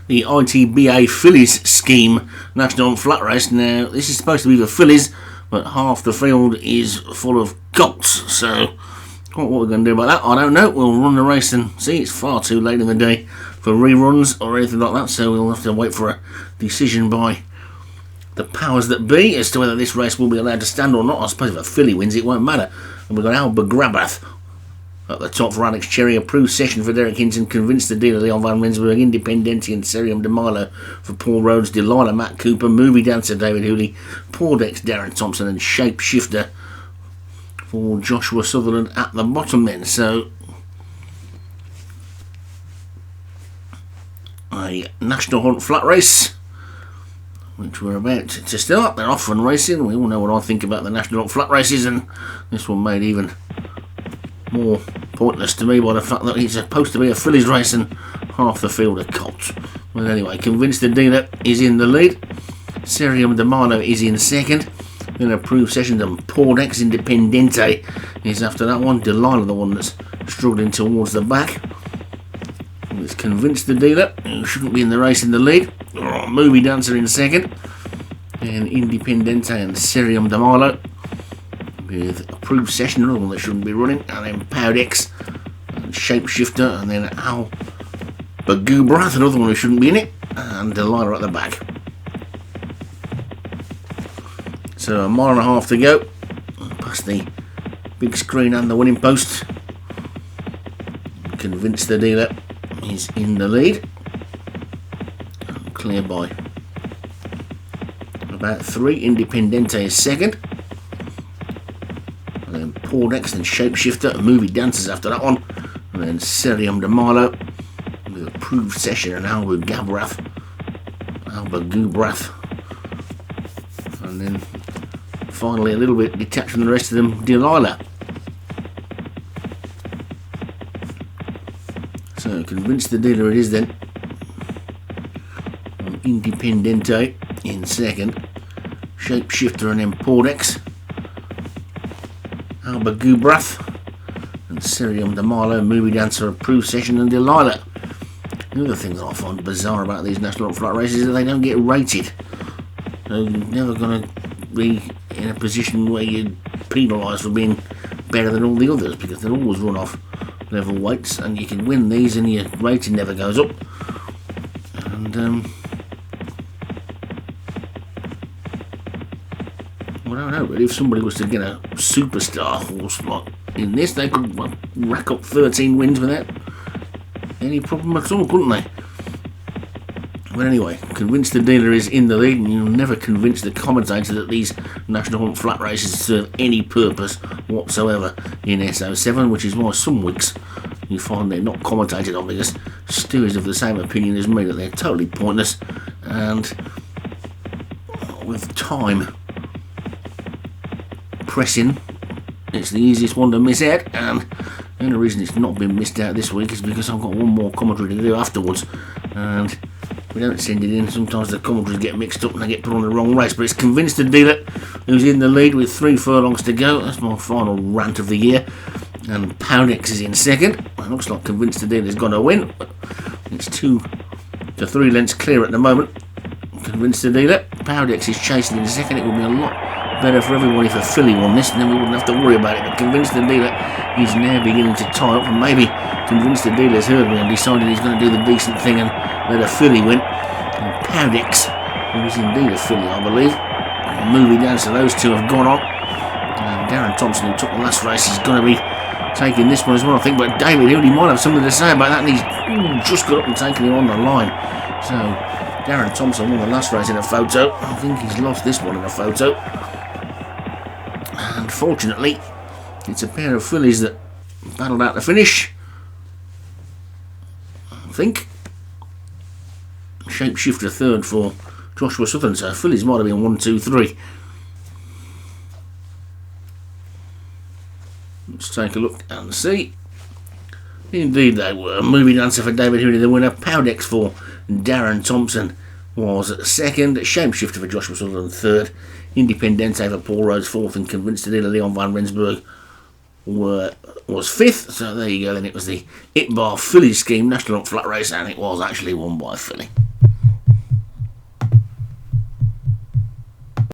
the ITBA Fillies scheme national flat race. Now, this is supposed to be the Fillies, but half the field is full of colts. So, what we're going to do about that, I don't know. We'll run the race and see. It's far too late in the day for reruns or anything like that, so we'll have to wait for a decision by the powers that be as to whether this race will be allowed to stand or not. I suppose if a filly wins, it won't matter. And we've got Albert Grabath at the top for Alex Cherry, approved session for Derek Hinton, convinced the dealer Leon Van Rensburg, Independenti and Serium de Milo for Paul Rhodes, Delilah Matt Cooper, Movie Dancer David Hooley, Pordex Darren Thompson and Shapeshifter for Joshua Sutherland at the bottom then. So a National Hunt flat race, which we're about to start. They're off and racing. We all know what I think about the National Hunt flat races, and this one made even more pointless to me by the fact that it's supposed to be a Fillies race and half the field are colts. Well, anyway, Convinced the Dealer is in the lead. Serium de Milo is in second. Then Approved Sessions and Pordex Independente is after that one. Delilah, the one that's struggling towards the back. It's Convinced the Dealer, who shouldn't be in the race, in the lead. Movie Dancer in second. And Independente and Serium de Milo with Approved Session, another one that shouldn't be running. And then Powdex and Shapeshifter. And then Al Bagoobrath, another one who shouldn't be in it. And Delilah at the back. So a mile and a half to go past the big screen and the winning post. Convinced the Dealer is in the lead, clear by about 3. Independente is second, and then Pordex and Shapeshifter and Movie Dancers after that one, and then Serium de Milo with Approved Session and Alba Goobrath, and then finally a little bit detached from the rest of them, Delilah. So Convinced the Dealer it is then. Independente in second. Shapeshifter and then Pordex. Alba Goobrath and Serium de Milo, Movie Dancer, Approved Session and Delilah. The other thing that I find bizarre about these National flat races is that they don't get rated. So you're never going to be in a position where you're penalised for being better than all the others, because they'll always run off level weights, and you can win these and your rating never goes up. And well, I don't know really, if somebody was to get a superstar horse like in this, they could rack up 13 wins without any problem at all, couldn't they? But anyway, Convinced the Dealer is in the lead, and you'll never convince the commentator that these National Hunt flat races serve any purpose whatsoever in SO7, which is why some weeks you find they're not commentated on, because Stu is of the same opinion as me that they're totally pointless, and with time pressing, it's the easiest one to miss out. And the only reason it's not been missed out this week is because I've got one more commentary to do afterwards, and we don't send it in. Sometimes the commentaries get mixed up and they get put on the wrong race. But it's Convinced the Dealer who's in the lead with 3 furlongs to go. That's my final rant of the year. And Powdex is in second. It looks like Convinced the Dealer's going to win, but it's 2 to 3 lengths clear at the moment. Convinced the Dealer. Powdex is chasing in second. It would be a lot better for everyone if a filly won this, and then we wouldn't have to worry about it. But Convinced the Dealer is now beginning to tie up, and maybe Convinced the Dealer's heard me and decided he's going to do the decent thing and let a filly win. And Powdex, who is indeed a filly, I believe, and Movie Dancer, those two have gone on. And Darren Thompson, who took the last race, is going to be taking this one as well, I think. But David Hooley might have something to say about that, and he's just got up and taken him on the line. So Darren Thompson won the last race in a photo. I think he's lost this one in a photo. And fortunately, it's a pair of fillies that battled out the finish, I think. Shapeshifter third for Joshua Sutherland, so fillies might have been 1, 2, 3. Let's take a look and see. Indeed they were. Movie Dancer for David Hooley, the winner. Powdex for Darren Thompson was second. Shapeshifter for Joshua Sutherland third. Independente for Paul Rhodes fourth, and Convinced the Dealer Leon Van Rensburg was fifth. So there you go then, it was the ITBA Fillies scheme National Hunt flat race, and it was actually won by a filly.